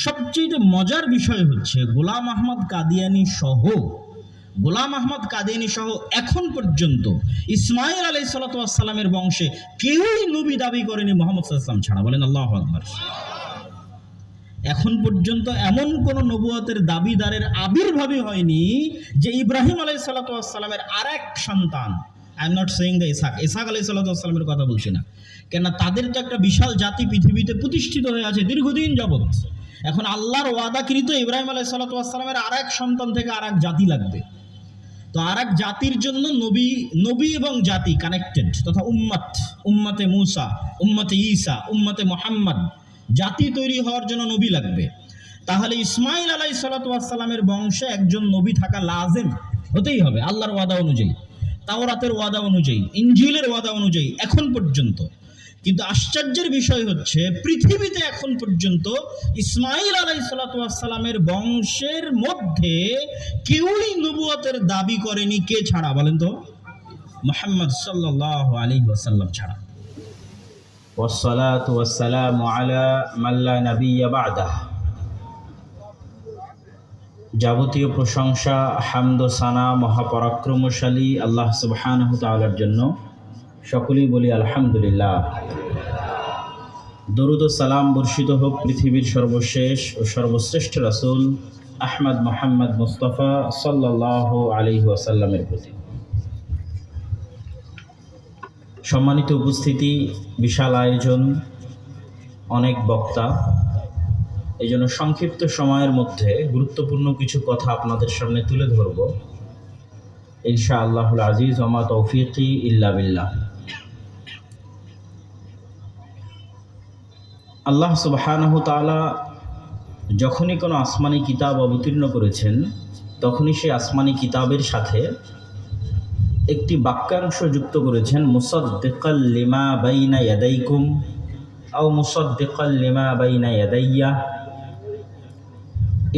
সবচেয়ে মজার বিষয় হচ্ছে গোলাম আহমদ কাদিয়ানী সহ এখন পর্যন্ত ইসমাইল আলাইহিস সালামের বংশে কেউই নবী দাবি করেনি মুহাম্মদ সাল্লাল্লাহু আলাইহি ওয়াসাল্লাম ছাড়া। বলেন আল্লাহু আকবার। এখন পর্যন্ত এমন কোন নবুয়তের দাবিদারের আবির্ভাবই হয়নি যে ইব্রাহিম আলাইহিস সালামের আরেক সন্তান, I am not saying the Ishaq আলাইহিস সালামের কথা বলছি না, কেন তাদের তো একটা বিশাল জাতি পৃথিবীতে প্রতিষ্ঠিত হয়ে আছে দীর্ঘদিন যাবৎ। এখন আল্লাহর ওয়াদাকৃত ইব্রাহিম আলাইহিস সালামের আরেক সন্তান থেকে আরেক জাতি লাগবে। তো আরেক জাতির জন্য নবী এবং জাতি কানেক্টেড, তথা উম্মতে মুসা, উম্মতে ঈসা, উম্মতে মুহাম্মদ, জাতি তৈরি হওয়ার জন্য নবী লাগবে। তাহলে ইসমাইল আলাইহিস সালামের বংশে একজন নবী থাকা লাজেম, হতেই হবে আল্লাহর ওয়াদা অনুযায়ী, তাওরাতের ওয়াদা অনুযায়ী, ইনজিলের ওয়াদা অনুযায়ী এখন পর্যন্ত। কিন্তু আশ্চর্যের বিষয় হচ্ছে পৃথিবীতে এখন পর্যন্ত ইসমাইল আলাইহিস সালামের বংশের মধ্যে কেউই নবুয়তের দাবি করেনি। কে ছাড়া বলেন তো? মুহাম্মদ সাল্লাল্লাহু আলাইহি ওয়াসাল্লাম ছাড়া। ওয়াসসালাতু ওয়াসসালামু আলা মান লা নাবিয়্যা বা'দাহ। যাবতীয় প্রশংসা, হামদ ও সানা মহাপরাক্রমশালী আল্লাহ সুবহানাহু ওয়া তাআলার জন্য। সকলেই বলি আলহামদুলিল্লাহ। দরুদ ও সালাম বর্ষিত হোক পৃথিবীর সর্বশেষ ও সর্বশ্রেষ্ঠ রাসূল আহমদ মুহাম্মদ মুস্তাফা সাল্লাল্লাহু আলাইহি ওয়াসাল্লামের প্রতি। সম্মানিত উপস্থিতি, বিশাল আয়োজন, অনেক বক্তা, এই জন্য সংক্ষিপ্ত সময়ের মধ্যে গুরুত্বপূর্ণ কিছু কথা আপনাদের সামনে তুলে ধরব ইনশাআল্লাহুল আজিজ। ওয়া মা তৌফিকি ইল্লা বিল্লাহ। আল্লাহ সুবহানাহু তাআলা যখনই কোনো আসমানি কিতাব অবতীর্ণ করেছেন, তখনই সেই আসমানি কিতাবের সাথে একটি বাক্যাংশ যুক্ত করেছেন, মুসাদ্দিকাল লিমা বাইনা ইয়াদাইকুম আও মুসাদ্দিকাল লিমা বাইনা ইয়াদাইয়া।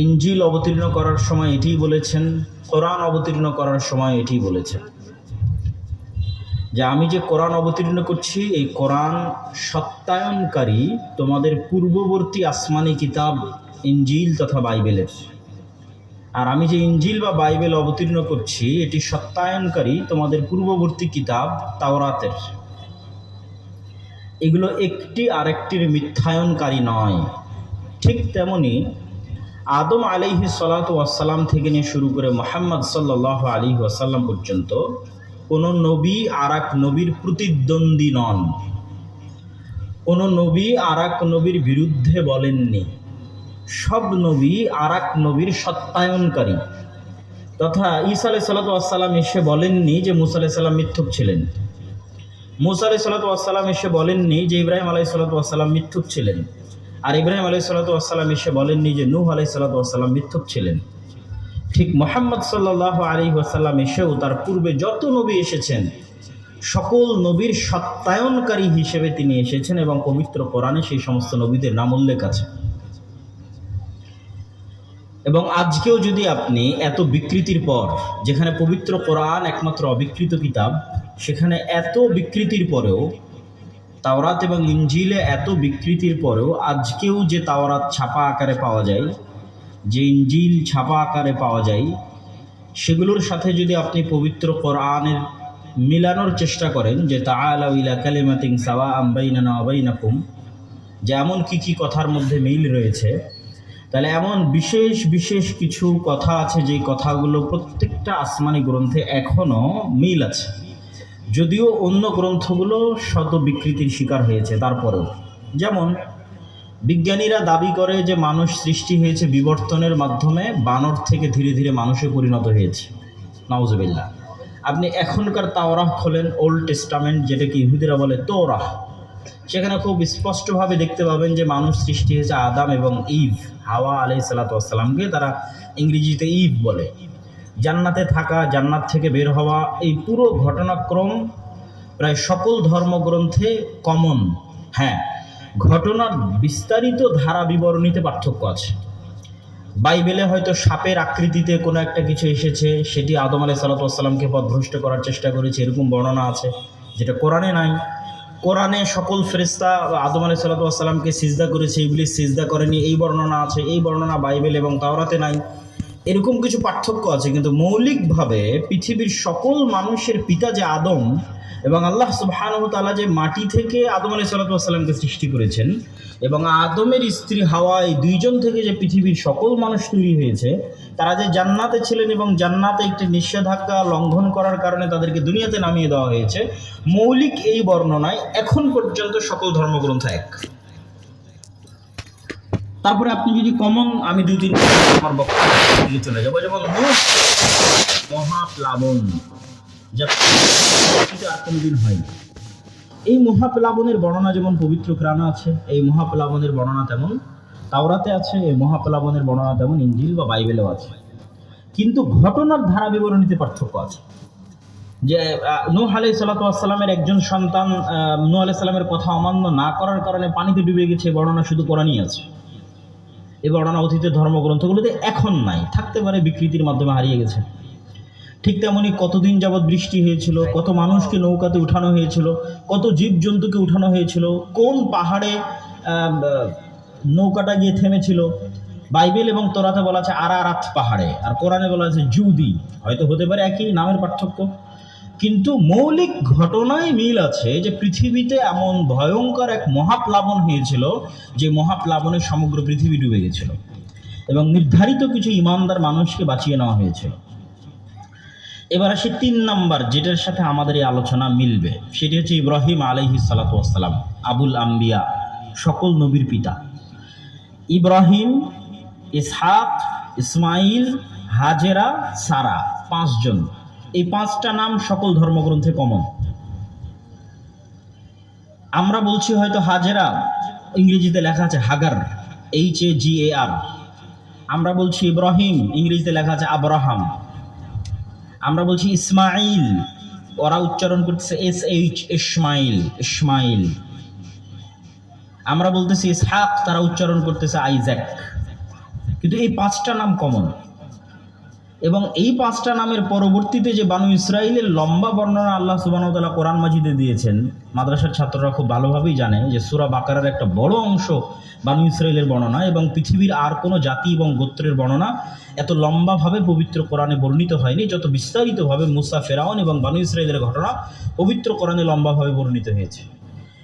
ইনজিল অবতীর্ণ করার সময় এটিই বলেছেন, কোরআন অবতীর্ণ করার সময় এটিই বলেছেন যে আমি যে কোরআন অবতীর্ণ করছি, এই কোরআন সত্যায়নকারী তোমাদের পূর্ববর্তী আসমানি কিতাব ইনজিল তথা বাইবেলের। আর আমি যে ইনজিল বা বাইবেল অবতীর্ণ করছি, এটি সত্যায়নকারী তোমাদের পূর্ববর্তী কিতাব তাওরাতের। এগুলো একটি আরেকটির মিথ্যায়নকারী নয়। ঠিক তেমনি আদম আলাইহিস সালাতু ওয়াসসালাম থেকে নিয়ে শুরু করে মুহাম্মদ সাল্লাল্লাহু আলাইহি ওয়াসাল্লাম পর্যন্ত কোনো নবী আর এক নবীর প্রতিদ্বন্দ্বী নন। কোনো নবী আর এক নবীর বিরুদ্ধে বলেননি। সব নবী আর এক নবীর সত্যায়নকারী। তথা ঈসা আলাইহিস সালাতু ওয়াসসালাম এসে বলেননি যে মুসা আলাইহিস সালাম মিথ্যুক ছিলেন। মুসা আলাইহিস সালাতু ওয়াসসালাম এসে বলেননি যে ইব্রাহিম আলাইহিস সালাতু ওয়াসসালাম মিথ্যুক ছিলেন। আর ইব্রাহিম আলাইহিস সালাতু ওয়াসসালাম এসে বলেননি যে নূহ আলাইহিস সালাতু ওয়াসসালাম মিথ্যুক ছিলেন। ঠিক মুহাম্মদ সাল্লাল্লাহু আলাইহি ওয়াসাল্লাম এসেও তার পূর্বে যত নবী এসেছেন, সকল নবীর সত্যায়নকারী হিসেবে তিনি এসেছেন এবং পবিত্র কোরআনে সেই সমস্ত নবীদের নাম উল্লেখ আছে। এবং আজকেও যদি আপনি এত বিকৃতির পর, যেখানে পবিত্র কোরআন একমাত্র অবিকৃত কিতাব, সেখানে এত বিকৃতির পরেও, তাওরাত এবং ইনজিলে এত বিকৃতির পরেও আজকেও যে তাওরাত ছাপা আকারে পাওয়া যায়, যে ইনজিল ছাপা আকারে পাওয়া যায়, সেগুলোর সাথে যদি আপনি পবিত্র কোরআনের মিলানোর চেষ্টা করেন যে তাআলাউ ইলা কালিমাতিন সাওয়াআন বাইনানা ওয়া বাইনাকুম, যে এমন কী কথার মধ্যে মিল রয়েছে, তাহলে এমন বিশেষ বিশেষ কিছু কথা আছে যেই কথাগুলো প্রত্যেকটা আসমানি গ্রন্থে এখনও মিল আছে, যদিও অন্য গ্রন্থগুলো শত বিকৃতির শিকার হয়েছে। তারপরেও যেমন বিজ্ঞানীরা দাবি করে যে মানুষ সৃষ্টি হয়েছে বিবর্তনের মাধ্যমে, বানর থেকে ধীরে ধীরে মানুষে পরিণত হয়েছে। নাউজুবিল্লাহ। আপনি এখনকার তাওরাহ খোলেন, ওল্ড টেস্টামেন্ট, যেটাকে ইহুদিরা বলে তোরাহ, সেখানে খুব স্পষ্টভাবে দেখতে পাবেন যে মানুষ সৃষ্টি হয়েছে আদাম এবং ইভ, হাওয়া আলাইহিস সালাতু ওয়াসসালামকে তারা ইংরেজিতে ইভ বলে। জান্নাতে থাকা, জান্নাত থেকে বের হওয়া, এই পুরো ঘটনাক্রম প্রায় সকল ধর্মগ্রন্থে কমন। হ্যাঁ, ঘটনার বিস্তারিত ধারা বিবরণীতে পার্থক্য আছে। বাইবেলে হয়তো সাপের আকৃতিতে কোনো একটা কিছু এসেছে, সেটি আদম আলাইহিস সালাতু ওয়াসসালামকে পথভ্রষ্ট করার চেষ্টা করেছে, এরকম বর্ণনা আছে, যেটা কোরআনে নাই। কোরআনে সকল ফেরেশতা আদম আলাইহিস সালাতু ওয়াস সালামকে সিজদা করেছে, ইবলিস সিজদা করেনি, এই বর্ণনা আছে, এই বর্ণনা বাইবেল এবং তাওরাতে নাই। এরকম কিছু পার্থক্য আছে, কিন্তু মৌলিকভাবে পৃথিবীর সকল মানুষের পিতা যে আদম, এবং আল্লাহ সুবহানাহু ওয়া তাআলা যে মাটি থেকে আদম আলাইহিস সালাতু ওয়াস সালামকে সৃষ্টি করেছেন, এবং আদমের স্ত্রী হাওয়া, এই দুইজন থেকে যে পৃথিবীর সকল মানুষ তৈরি হয়েছে, তারা যে জান্নাতে ছিলেন এবং জান্নাতে একটি নিষেধাজ্ঞা লঙ্ঘন করার কারণে তাদেরকে দুনিয়াতে নামিয়ে দেওয়া হয়েছে, মৌলিক এই বর্ণনায় এখন পর্যন্ত সকল ধর্মগ্রন্থ এক। তারপরে আপনি যদি কমন, আমি দুই তিন আমার বক্তব্য চলে যাবো, যেমন মহাপ্লাবন, যা আর কোনোদিন হয়নি। এই মহাপ্লাবনের বর্ণনা যেমন পবিত্র কোরআনে আছে, এই মহাপ্লাবনের বর্ণনা তেমন তাওরাতে আছে, এই মহাপ্লাবনের বর্ণনা তেমন ইনজিল বা বাইবেলেও আছে। কিন্তু ঘটনার ধারা বিবরণীতে পার্থক্য আছে। যে নূহ আলাইহিস সালাতু ওয়াস সালামের একজন সন্তান নূহ আলাইহিস সালামের কথা অমান্য না করার কারণে পানিতে ডুবে গেছে, এই বর্ণনা শুধু কোরআনই আছে। এই বর্ণনা অতীতের ধর্মগ্রন্থগুলোতে এখন নাই, থাকতে পারে বিকৃতির মাধ্যমে হারিয়ে গেছে। ঠিক তেমনি কতদিন যাবৎ বৃষ্টি হয়েছিল, কত মানুষকে নৌকাতে উঠানো হয়েছিল, কত জীবজন্তুকে উঠানো হয়েছিল, কোন পাহাড়ে নৌকাটা গিয়ে থেমেছিল। বাইবেল এবং তোরাতে বলা আছে আরারাত পাহাড়ে, আর কোরআনে বলা আছে জুদি। হয়তো হতে পারে একই নামের পার্থক্য, কিন্তু মৌলিক ঘটনায় মিল আছে যে পৃথিবীতে এমন ভয়ঙ্কর এক মহাপ্লাবন হয়েছিল, যে মহাপ্লাবনে সমগ্র পৃথিবী ডুবে গেছিল এবং নির্ধারিত কিছু ইমানদার মানুষকে বাঁচিয়ে নেওয়া হয়েছিল। এবার আসি 3 নাম্বার, যেটার সাথে আমাদের এই আলোচনা মিলবে, সেটি হচ্ছে ইব্রাহিম আলাইহিস সালাতু ওয়াস সালাম, আবুল আম্বিয়া, সকল নবীর পিতা। ইব্রাহিম, ইসহাক, ইসমাইল, হাজেরা, সারা, 5 জন। এই 5টা নাম সকল ধর্মগ্রন্থে কমন। আমরা বলছি হয়তো হাজেরা, ইংরেজিতে লেখা আছে হাগার, HAGAR। আমরা বলছি ইব্রাহিম, ইংরেজিতে লেখা আছে আব্রাহাম। আমরা বলছি ইসমাইল, ওরা উচ্চারণ করতেছে SH, ইসমাইল, ইসমাইল। আমরা বলতেছি ইসহাক, তারা উচ্চারণ করতেছে আইজ্যাক। কিন্তু এই 5টা নাম কমন, এবং এই 5টা নামের পরবর্তীতে যে বানু ইসরাইলের লম্বা বর্ণনা আল্লাহ সুবহানাহু ওয়া তাআলা কোরআন মাজিদে দিয়েছেন, মাদ্রাসার ছাত্ররা খুব ভালোভাবেই জানে যে সূরা বাকারার একটা বড় অংশ বানু ইসরাইলের বর্ণনা, এবং পৃথিবীর আর কোনো জাতি এবং গোত্রের বর্ণনা এত লম্বাভাবে পবিত্র কোরআনে বর্ণিত হয়নি যত বিস্তারিতভাবে মুসা, ফেরাউন এবং বানু ইসরাইলের ঘটনা পবিত্র কোরআনে লম্বাভাবে বর্ণিত হয়েছে।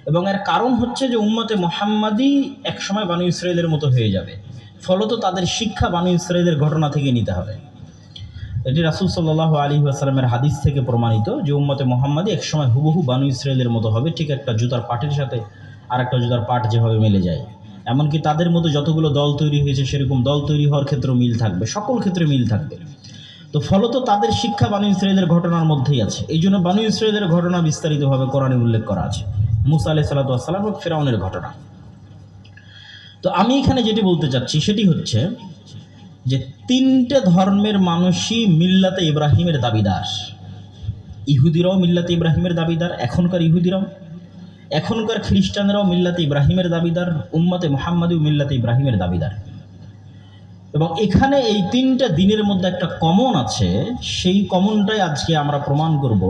এবং এর কারণ হচ্ছে যে উম্মতে মুহাম্মাদি একসময় বানু ইসরাইলের মতো হয়ে যাবে, ফলত তাদের শিক্ষা বানু ইসরাইলের ঘটনা থেকে নিতে হবে। এটি রাসূল সাল্লাল্লাহু আলাইহি ওয়াসাল্লামের হাদিস থেকে প্রমাণিত যে উম্মতে মুহাম্মাদি একসময় হুবহু বানু ইসরাইলের মতো হবে, ঠিক একটা জুতার পাটের সাথে আর একটা জুতার পাট যেভাবে মিলে যায়। এমনকি তাদের মতো যতগুলো দল তৈরি হয়েছে সেরকম দল তৈরি হওয়ার ক্ষেত্রেও মিল থাকবে, সকল ক্ষেত্রে মিল থাকবে। তো ফলত তাদের শিক্ষা বানু ইসরাইলের ঘটনার মধ্যেই আছে। এই জন্য বানু ইসরাইলের ঘটনা বিস্তারিতভাবে কোরআনে উল্লেখ করা আছে, মুসা আলাইহিস সালাতু ওয়াস সালাম এবং ফিরআউনের ঘটনা। তো আমি এখানে যেটি বলতে চাচ্ছি সেটি হচ্ছে যে 3টে ধর্মের মানুষই মিল্লাতে ইব্রাহিমের দাবিদার। ইহুদিরাও মিল্লাতে ইব্রাহিমের দাবিদার, এখনকার ইহুদিরাও, এখনকার খ্রিস্টানরাও মিল্লাতে ইব্রাহিমের দাবিদার, উম্মতে মুহাম্মাদিও মিল্লাতে ইব্রাহিমের দাবিদার। এবং এখানে এই 3টা দিনের মধ্যে একটা কমন আছে, সেই কমনটাই আজকে আমরা প্রমাণ করব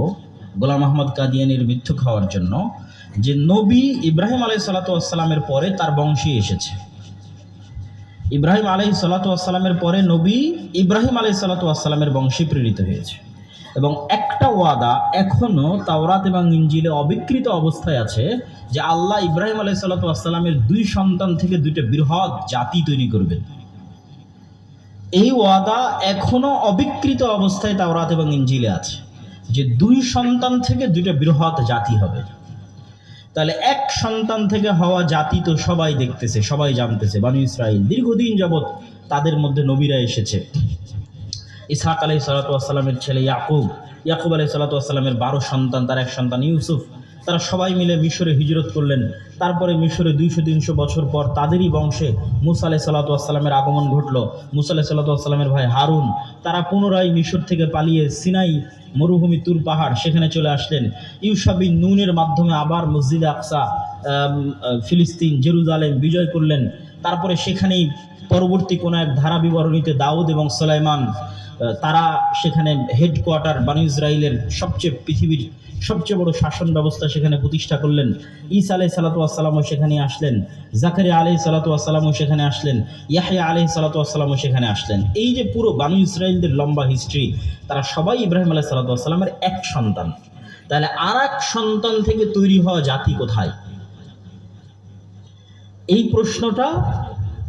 গোলাম আহমদ কাদিয়ানীর মিথ্যুক হওয়ার জন্য, যে নবী ইব্রাহিম আলাইহিস সালাতু ওয়াস সালামের পরে তার বংশী এসেছে। ইব্রাহিম আলাইহিস সালাতু ওয়াস সালামের পরে নবী ইব্রাহিম আলাইহিস সালাতু ওয়াস সালামের বংশী প্রেরিত হয়েছে। এবং একটা ওয়াদা এখনো তাওরাত এবং ইনজিলে অবিকৃত অবস্থায় আছে, যে আল্লাহ ইব্রাহিম আলাইহিস সালাতু ওয়াস সালামের 2 সন্তান থেকে 2টা বৃহৎ জাতি তৈরি করবেন। এই ওয়াদা এখনো অবিকৃত অবস্থায় তাওরাত এবং ইনজিলে আছে, যে 2 সন্তান থেকে 2টা বৃহৎ জাতি হবে। তাহলে এক সন্তান থেকে হওয়া জাতি তো সবাই দেখতেছে, সবাই জানতেছে, বানু ইসরাইল দীর্ঘদিন যাবৎ তাদের মধ্যে নবীরা এসেছে। ইসহাক আলাইহিস সালাতু ওয়াস সালামের ছেলে ইয়াকুব, ইয়াকুব আলাইহিস সালাতু ওয়াস সালামের 12 সন্তান, তার এক সন্তান ইউসুফ, তারা সবাই মিলে মিশরে হিজরত করলেন। তারপরে মিশরে 200-300 বছর পর তাদেরই বংশে মুসা আলাইহিস সালাতু ওয়াস সালামের আগমন ঘটলো। মুসা আলাইহিস সালাতু ওয়াস সালামের ভাই হারুন, তারা পুনরায় মিশর থেকে পালিয়ে সিনাই মরুভূমি, তুর পাহাড়, সেখানে চলে আসলেন। ইউশা বিন নুনের মাধ্যমে আবার মসজিদে আকসা, ফিলিস্তিন, জেরুজালেম বিজয় করলেন। তারপরে সেখানেই পরবর্তী কোনো এক ধারা বিবরণীতে দাউদ এবং সুলাইমান, তারা সেখানে হেডকোয়ার্টার বানু ইসরাইলের সবচেয়ে পৃথিবীর সবচেয়ে বড় শাসন ব্যবস্থা সেখানে প্রতিষ্ঠা করলেন। ঈসা আলাইহিস সালাতু ওয়াস সালামও সেখানে আসলেন, জাকারিয়া আলাইহিস সালাতু ওয়াস সালামও সেখানে আসলেন, ইয়াহইয়া আলাইহিস সালাতু ওয়াস সালামও সেখানে আসলেন। এই যে পুরো বানু ইসরাঈলদের লম্বা হিস্ট্রি, তারা সবাই ইব্রাহিম আলাইহিস সালাতু ওয়াস সালামের এক সন্তান। তাহলে আর এক সন্তান থেকে তৈরি হওয়া জাতি কোথায়? এই প্রশ্নটা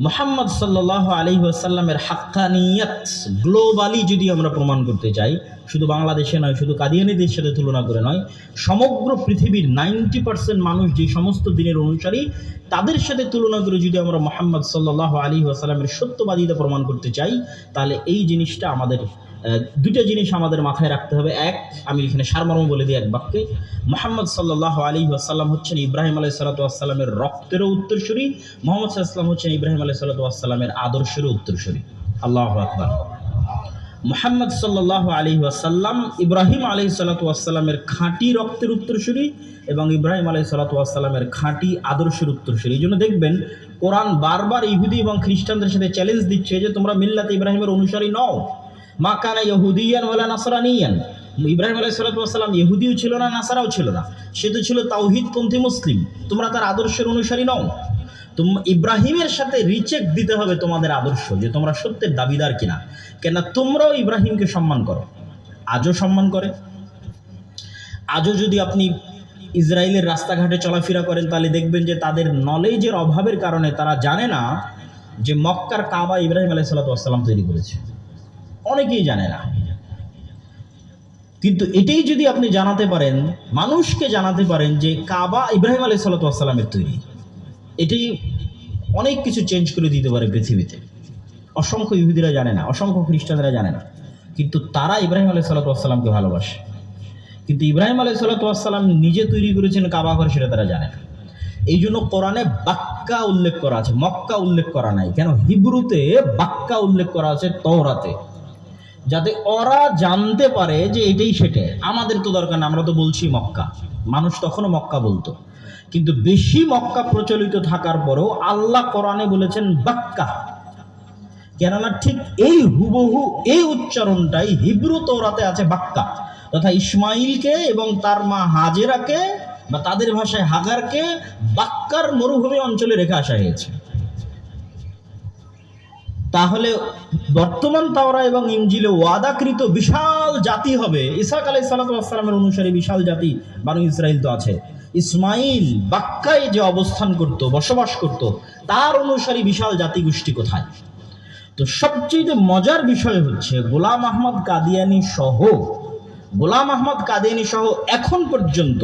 মুহাম্মদ সাল্লাল্লাহু আলাইহি ওয়াসাল্লামের হাক্কানিয়াত গ্লোবালি যদি আমরা প্রমাণ করতে চাই, শুধু বাংলাদেশে নয়, শুধু কাদিয়ানীদের সাথে তুলনা করে নয়, সমগ্র পৃথিবীর 90% মানুষ যে সমস্ত দিনের অনুসারী, তাদের সাথে তুলনা করে যদি আমরা মুহাম্মদ সাল্লাল্লাহু আলাইহি ওয়াসাল্লামের সত্যবাদিতা প্রমাণ করতে চাই, তাহলে এই জিনিসটা আমাদের দুইটা জিনিস আমাদের মাথায় রাখতে হবে। এক, আমি এখানে সারমর্ম বলে দিই এক বাক্যে, মুহাম্মদ সাল্লাল্লাহু আলাইহি ওয়াসাল্লাম হচ্ছেন ইব্রাহিম আলাইহিস সালাতু ওয়াস সালামের রক্তেরও উত্তরসূরি, মুহাম্মদ সাল্লাল্লাহু আলাইহি ওয়াসাল্লাম হচ্ছেন ইব্রাহিম আলাইহিস সালাতু ওয়াস সালামের আদর্শেরও উত্তরসূরি। আল্লাহু আকবার। মুহাম্মদ সাল্লাল্লাহু আলাইহি ওয়াসাল্লাম ইব্রাহিম আলাইহিস সালাতু ওয়াস সালামের খাঁটি রক্তের উত্তরসূরি এবং ইব্রাহিম আলাইহিস সালাতু ওয়াস সালামের খাঁটি আদর্শের উত্তরসূরি। এই জন্য দেখবেন কোরআন বারবার ইহুদি এবং খ্রিস্টানদের সাথে চ্যালেঞ্জ দিচ্ছে যে তোমরা মিল্লাতে ইব্রাহিমের অনুসারী নও। মা কানা ইহুদিয়ান ওয়ালা নাসরানিয়ান, ইব্রাহিম আলাইহিস সালাতু ওয়াস সালাম ইহুদিও ছিল না, নাসারাও ছিল না, সে তো ছিল তাওহীদপন্থী মুসলিম। তোমরা তার আদর্শের অনুসারী নও। ইব্রাহিমের সাথে রিচেক দিতে হবে তোমাদের আদর্শ, যে তোমরা সত্যের দাবিদার কিনা। কেন তোমরাও ইব্রাহিমকে সম্মান করো, আজও সম্মান করে। আজও যদি আপনি ইসরায়েলের রাস্তাঘাটে চলাফেরা করেন, তাহলে দেখবেন যে তাদের নলেজের অভাবের কারণে তারা জানে না যে মক্কার কাবা ইব্রাহিম আলাইহিস সালাতু ওয়াস সালাম তৈরি করেছে। অনেকেই জানে না। কিন্তু এটাই যদি আপনি জানাতে পারেন, মানুষকে জানাতে পারেন যে কাবা ইব্রাহিম আলাইহিস সালাতু ওয়াস সালামের তৈরি, এটাই অনেক কিছু চেঞ্জ করে দিতে পারে পৃথিবীতে। অসংখ্য ইহুদিরা জানে না, অসংখ্য খ্রিস্টানরা জানে না, কিন্তু তারা ইব্রাহিম আলাইহিস সালাতু ওয়াস সালামকে ভালোবাসে। কিন্তু ইব্রাহিম আলাইহিস সালাতু ওয়াস সালাম নিজে তৈরি করেছেন কাবা ঘর, সেটা তারা জানে না। এই জন্য কোরআনে বাক্কা উল্লেখ করা আছে, মক্কা উল্লেখ করা নাই। কেন? হিব্রুতে বাক্কা উল্লেখ করা আছে তওরাতে, যাতে ওরা জানতে পারে যে এটাই সেটা। আমাদের তো দরকার না, আমরা তো বলছি মক্কা, মানুষ তখনও মক্কা বলতো। কিন্তু বেশি মক্কা প্রচলিত থাকার পরেও আল্লাহ কোরআনে বলেছেন বাক্কা, কেননা ঠিক এই হুবহু এই উচ্চারণটাই হিব্রু তওরাতে আছে বাক্কা, তথা ইসমাইলকে এবং তার মা হাজেরাকে বা তাদের ভাষায় হাগারকে বাক্কার মরুভূমি অঞ্চলে রেখে আসা হয়েছে। তাহলে বর্তমান তাওরা এবং ইনজিলে ওয়াদাকৃত বিশাল জাতি হবে। ইসহাক আলাইহিস সালাতু ওয়াস সালামের অনুসারী বিশাল জাতি বানু ইসরাইল তো আছে। ইসমাইল বাক্কায় যে অবস্থান করত, বসবাস করত, তার অনুসারী বিশাল জাতিগোষ্ঠী কোথায়? তো সবচেয়ে মজার বিষয় হচ্ছে গোলাম আহমদ কাদিয়ানী সহ এখন পর্যন্ত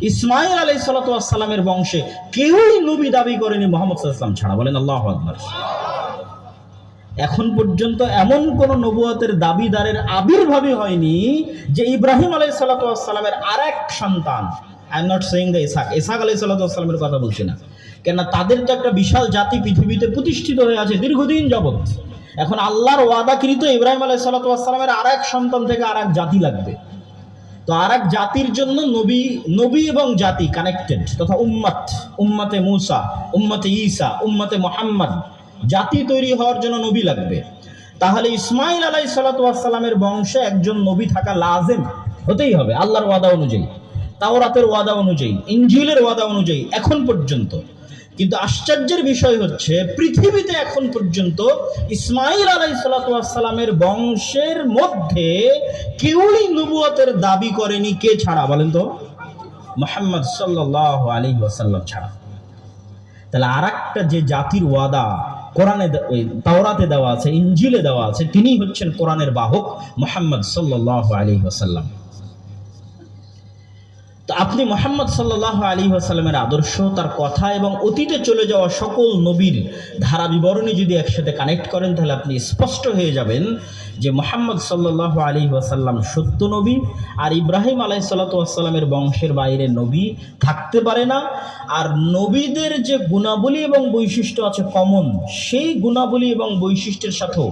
ইসমাইল আলাইহিস সালাতু ওয়াস সালামের বংশে কেউই নবী দাবি করেনি মুহাম্মদ সাল্লাল্লাহু আলাইহি ওয়াসাল্লাম ছাড়া। বলেন আল্লাহু আকবার। এখন পর্যন্ত এমন কোন নবুয়তের দাবিদারের আবির্ভাবই হয়নি যে ইব্রাহিম আলাইহিস সালাতু ওয়াস সালামের আরেক সন্তান। I am not saying the Ishaq আলাইহিস সালাতু ওয়াস সালামের কথা বলছি না, কেন তাদের তো একটা বিশাল জাতি পৃথিবীতে প্রতিষ্ঠিত হয়ে আছে দীর্ঘদিন যাবত। এখন আল্লাহর ওয়াদাকৃত ইব্রাহিম আলাইহিস সালাতু ওয়াস সালামের আরেক সন্তান থেকে আরেক জাতি লাগবে। তো আরেক জাতির জন্য নবী এবং জাতি কানেক্টেড, তথা উম্মতে মুসা, উম্মতে ঈসা, উম্মতে মুহাম্মদ, জাতি তৈরি হওয়ার জন্য নবী লাগবে। তাহলে ইসমাইল আলাইহিস সালাতু ওয়াস সালামের বংশে একজন নবী থাকা লাজেম, হতেই হবে আল্লাহর ওয়াদা অনুযায়ী, তাওরাতের ওয়াদা অনুযায়ী, ইনজিলের ওয়াদা অনুযায়ী এখন পর্যন্ত। কিন্তু আশ্চর্যের বিষয় হচ্ছে পৃথিবীতে এখন পর্যন্ত ইসমাইল আলাইহিস সালাতু ওয়াস সালামের বংশের মধ্যে কেউই নবুয়তের দাবি করেনি। কে ছাড়া? বলেন তো? মুহাম্মদ সাল্লাল্লাহু আলাইহি ওয়াসাল্লাম ছাড়া। তাহলে আরেকটা যে জাতির ওয়াদা কোরআনে, তাওরাতে দেওয়া আছে, ইনজিলে দেওয়া আছে, তিনি হচ্ছেন কোরআনের বাহক মুহাম্মদ সাল্লাল্লাহু আলাইহি ওয়াসাল্লাম। তো আপনি মুহাম্মদ সাল্লাল্লাহু আলাইহি ওয়াসাল্লামের আদর্শ, তার কথা এবং অতীতে চলে যাওয়া সকল নবীর ধারা বিবরণী যদি একসাথে কানেক্ট করেন, তাহলে আপনি স্পষ্ট হয়ে যাবেন যে মুহাম্মদ সাল্লাল্লাহু আলাইহি ওয়াসাল্লাম সত্য নবী, আর ইব্রাহিম আলাইহিস সালাতু ওয়াস সালামের বংশের বাইরে নবী থাকতে পারে না। আর নবীদের যে গুণাবলী এবং বৈশিষ্ট্য আছে কমন, সেই গুণাবলী এবং বৈশিষ্ট্যের সাথেও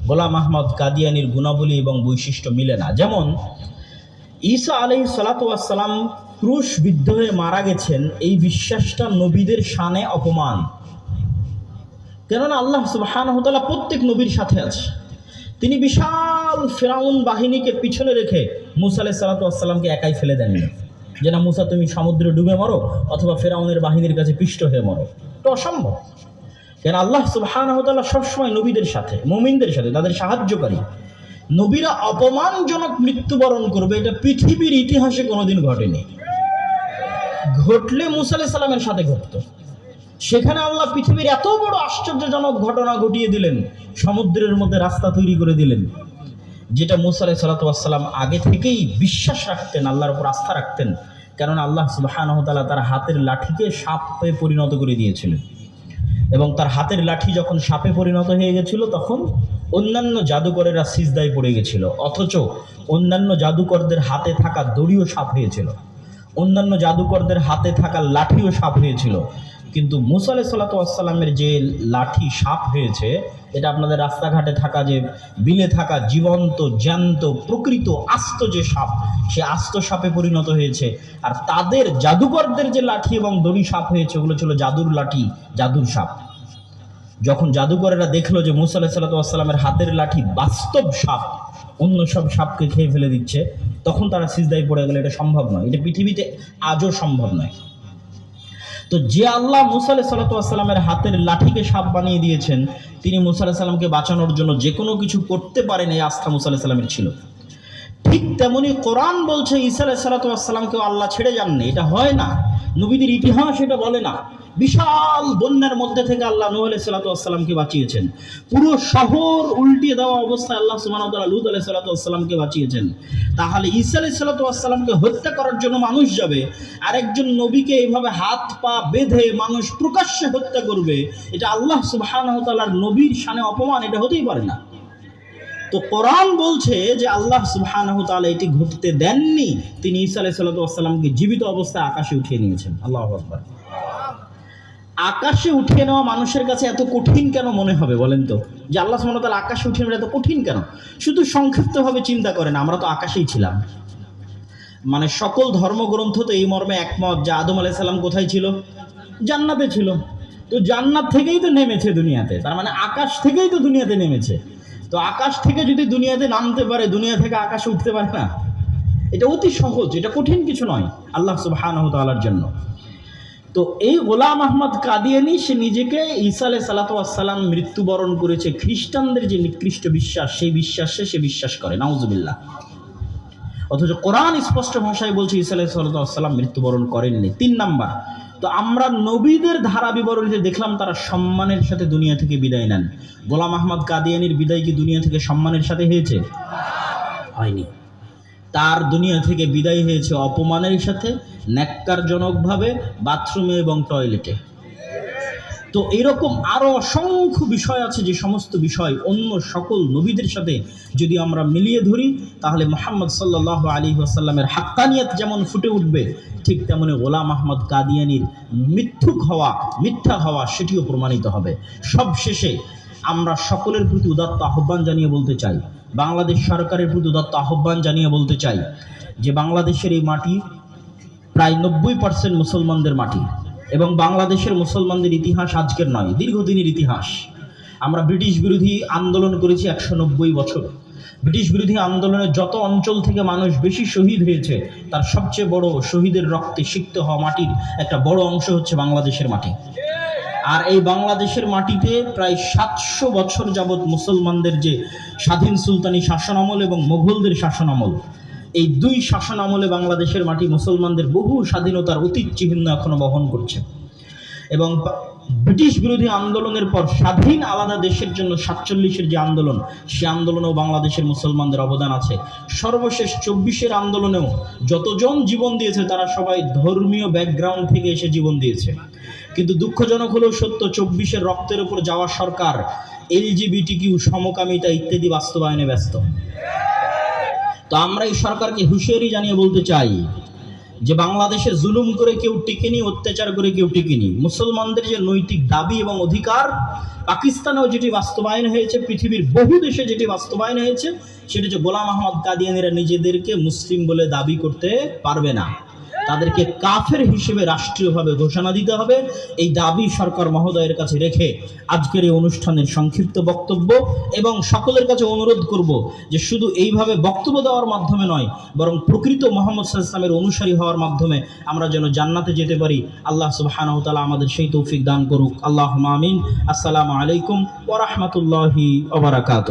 গোলাম আহমদ কাদিয়ানীর গুণাবলী এবং বৈশিষ্ট্য মিলে না। যেমন ঈসা আলাইহিস সালাতু ওয়াস সালাম ক্রুশবিদ্ধ হয়ে মারা গেছেন, এই বিশ্বাসটা নবীদের শানে অপমান। কেননা আল্লাহ সুবহানাহু ওয়া তাআলা প্রত্যেক নবীর সাথে আছে। তিনি বিশাল ফিরাউন বাহিনীকে পিছনে রেখে মুসা আলাইহিস সালাতু ওয়াস সালামকে একাই ফেলে দেননি। যে না মুসা তুমি সমুদ্রে ডুবে মরো অথবা ফেরাউনের বাহিনীর কাছে পিষ্ট হয়ে মরো, এটা অসম্ভব। কেন আল্লাহ সুবহানাহু ওয়া তাআলা সবসময় নবীদের সাথে, মুমিনদের সাথে, তাদের সাহায্যকারী। নবীরা অপমানজনক মৃত্যুবরণ করবে এটা পৃথিবীর ইতিহাসে কোনোদিন ঘটেনি। ঘটলে মুসা আলাইহিস সালামের সাথে ঘটতো। সেখানে আল্লাহ পৃথিবীর এত বড় আশ্চর্যজনক ঘটনা ঘটিয়ে দিলেন, সমুদ্রের মধ্যে রাস্তা তৈরি করে দিলেন, যেটা মুসা আলাইহিস সালাম আগে থেকেই বিশ্বাস রাখতেন, আল্লাহর উপর আস্থা রাখতেন। কেননা আল্লাহ সুবহানাহু ওয়া তাআলা তার হাতের লাঠিকে সাপে পরিণত করে দিয়েছিলেন, এবং তার হাতের লাঠি যখন সাপে পরিণত হয়ে গেছিল তখন অন্যান্য জাদুকরেরা সিজদায় পড়ে গেছিল, অথচ অন্যান্য জাদুকরদের হাতে থাকা দড়িও সাপ হয়েছিল, অন্যান্য জাদুকরদের হাতে থাকা লাঠিও সাপ হয়েছিল। কিন্তু মুসা আলাইহিস সালামের যে লাঠি সাপ হয়েছে, এটা আপনাদের রাস্তাঘাটে থাকা যে বিলে থাকা জীবন্ত জ্যান্ত প্রকৃত আস্ত যে সাপ, সে আস্ত সাপে পরিণত হয়েছে। আর তাদের জাদুকরদের যে লাঠি এবং দড়ি সাপ হয়েছে, ওগুলো ছিল জাদুর লাঠি, জাদুর সাপ। যখন জাদুকরেরা দেখলো যে মুসা আলাইহিস সালামের হাতের লাঠি বাস্তব সাপ, অন্য সব সাপকে খেয়ে ফেলে দিচ্ছে, তখন তারা সিজদায় পড়ে গেল। এটা সম্ভব নয়, এটা পৃথিবীতে আজও সম্ভব নয়। তো যে আল্লাহ মুসা আলাইহিস সালামের হাতের লাঠিকে সাপ বানিয়ে দিয়েছেন, তিনি মুসা আলাইহিস সালামকে বাঁচানোর জন্য যে কোনো কিছু করতে পারেন, এই আস্থা মুসা আলাইহিস সালামের ছিল। ঠিক তেমনি কোরআন বলছে ঈসা আলাইহিস সালামকেও আল্লাহ ছেড়ে যাননি, এটা হয় না, নবীদের ইতিহাস এটা বলে না। বিশাল বন্যার মধ্যে থেকে আল্লাহ নূহ আলাইহিস সালামকে বাঁচিয়েছেন। পুরো শহর উল্টিয়ে দেওয়া অবস্থায় আল্লাহ সুবহানাহু ওয়া তাআলা লূত আলাইহিস সালামকে বাঁচিয়েছেন। তাহলে ঈসা আলাইহিস সালামকে হত্যা করার জন্য মানুষ যাবে, আরেকজন নবীকে এইভাবে হাত পা বেঁধে মানুষ প্রকাশ্যে হত্যা করবে, এটা আল্লাহ সুবহানাহু ওয়া তাআলার নবীর শানে অপমান, এটা হতেই পারে না। তো কোরআন বলছে যে আল্লাহ সুবহানাহু ওয়া তাআলা এটি ঘটতে দেননি, তিনি ঈসা আলাইহিস সালামকে জীবিত অবস্থায় আকাশে উঠিয়ে নিয়েছেন। আল্লাহু আকবার। আকাশে উঠিয়ে নেওয়া মানুষের কাছে এত কঠিন কেন মনে হবে বলেন তো? যে আল্লাহ সুবহানাহু ওয়া তাআলা আকাশে উঠিয়ে নেওয়া এত কঠিন কেন? শুধু সংক্ষিপ্তভাবে চিন্তা করেন, আমরা তো আকাশেই ছিলাম। মানে সকল ধর্মগ্রন্থ তো এই মর্মে একমত যে আদম আলাইহিস সালাম কোথায় ছিল? জান্নাতে ছিল। তো জান্নাত থেকেই তো নেমেছে দুনিয়াতে, তার মানে আকাশ থেকেই তো দুনিয়াতে নেমেছে। তো আকাশ থেকে যদি দুনিয়াতে নামতে পারে, দুনিয়া থেকে আকাশে উঠতে পারে না? এটা অতি সহজ, এটা কঠিন কিছু নয় আল্লাহ সুবহানাহু ওয়া তাআলার জন্য। তো এই গোলাম আহমদ কাদিয়ানী, সে নিজেকে ঈসা আলাইহিস সালাম মৃত্যুবরণ করেছে, খ্রিস্টানদের যে নিকৃষ্ট বিশ্বাস, সেই বিশ্বাসে সে বিশ্বাস করে, নাউজুবিল্লাহ। অথচ কোরআন স্পষ্ট ভাষায় বলছে ঈসা আলাইহিস সালাম মৃত্যুবরণ করেননি। 3 নাম্বার, তো আমরা নবীদের ধারা বিবরণীতে দেখলাম তারা সম্মানের সাথে দুনিয়া থেকে বিদায় নেন। গোলাম আহমদ কাদিয়ানীর বিদায় কি দুনিয়া থেকে সম্মানের সাথে হয়েছে? হয়নি। তার দুনিয়া থেকে বিদায় হয়েছে অপমানের সাথে, ন্যাক্কারজনকভাবে, বাথরুমে এবং টয়লেটে। তো এরকম আরও অসংখ্য বিষয় আছে, যে সমস্ত বিষয় অন্য সকল নবীদের সাথে যদি আমরা মিলিয়ে ধরি, তাহলে মুহাম্মদ সাল্লাল্লাহু আলাইহি ওয়াসাল্লামের হাক্কানিয়ত যেমন ফুটে উঠবে, ঠিক তেমনি গোলাম আহমদ কাদিয়ানীর মিথ্যা হওয়া সেটিও প্রমাণিত হবে। সবশেষে আমরা সকলের প্রতি উদাত্ত আহ্বান জানিয়ে বলতে চাই, বাংলাদেশ সরকারের প্রতি উদাত্ত আহ্বান জানিয়ে বলতে চাই যে বাংলাদেশের এই মাটি প্রায় 90% মুসলমানদের মাটি, এবং বাংলাদেশের মুসলমানদের ইতিহাস আজকের নয়, দীর্ঘদিনের ইতিহাস। আমরা ব্রিটিশ বিরোধী আন্দোলন করেছি 190 বছর। ব্রিটিশ বিরোধী আন্দোলনে যত অঞ্চল থেকে মানুষ বেশি শহীদ হয়েছে, তার সবচেয়ে বড় শহীদের রক্তে সিক্ত হওয়া মাটির একটা বড় অংশ হচ্ছে বাংলাদেশের মাটি। আর এই বাংলাদেশের মাটিতে প্রায় 700 বছর যাবৎ মুসলমানদের যে স্বাধীন সুলতানি শাসনামল এবং মোগলদের শাসনামল, এই 2 শাসন আমলে বাংলাদেশের মাটি মুসলমানদের বহু স্বাধীনতার অতীত চিহ্ন এখনো বহন করছে। এবং ব্রিটিশ বিরোধী আন্দোলনের পর স্বাধীন আলাদা দেশের জন্য 47-এর যে আন্দোলন, সে আন্দোলনেও বাংলাদেশের মুসলমানদের অবদান আছে। সর্বশেষ 24-এর আন্দোলনেও যতজন জীবন দিয়েছে, তারা সবাই ধর্মীয় ব্যাকগ্রাউন্ড থেকে এসে জীবন দিয়েছে। কিন্তু দুঃখজনক হলেও সত্য, 24-এর রক্তের উপর যাওয়া সরকার LGBTQ সমকামিতা ইত্যাদি বাস্তবায়নে ব্যস্ত। তো আমরা এই সরকারকে হুঁশিয়ারি জানিয়ে বলতে চাই যে বাংলাদেশে জুলুম করে কেউ টিকেনি, অত্যাচার করে কেউ টিকেনি। মুসলমানদের যে নৈতিক দাবি এবং অধিকার, পাকিস্তানেও যেটি বাস্তবায়ন হয়েছে, পৃথিবীর বহু দেশে যেটি বাস্তবায়ন হয়েছে, সেটি হচ্ছে গোলাম আহমদ কাদিয়ানীরা নিজেদেরকে মুসলিম বলে দাবি করতে পারবে না। তাদেরকে কাফের হিসেবে রাষ্ট্রীয়ভাবে ঘোষণা দিতে হবে। এই দাবি সরকার মহোদয়ের কাছে রেখে আজকের এই অনুষ্ঠানের সংক্ষিপ্ত বক্তব্য, এবং সকলের কাছে অনুরোধ করব যে শুধু এইভাবে বক্তব্য দেওয়ার মাধ্যমে নয়, বরং প্রকৃত মুহাম্মদ সাল্লাল্লাহু আলাইহি ওয়াসাল্লামের অনুসারী হওয়ার মাধ্যমে আমরা যেন জান্নাতে যেতে পারি। আল্লাহ সুবহানাহু ওয়া তাআলা আমাদের সেই তৌফিক দান করুক। আল্লাহুম্মা আমিন। আসসালামু আলাইকুম ওয়া রাহমাতুল্লাহি ওয়া বারাকাতুহু।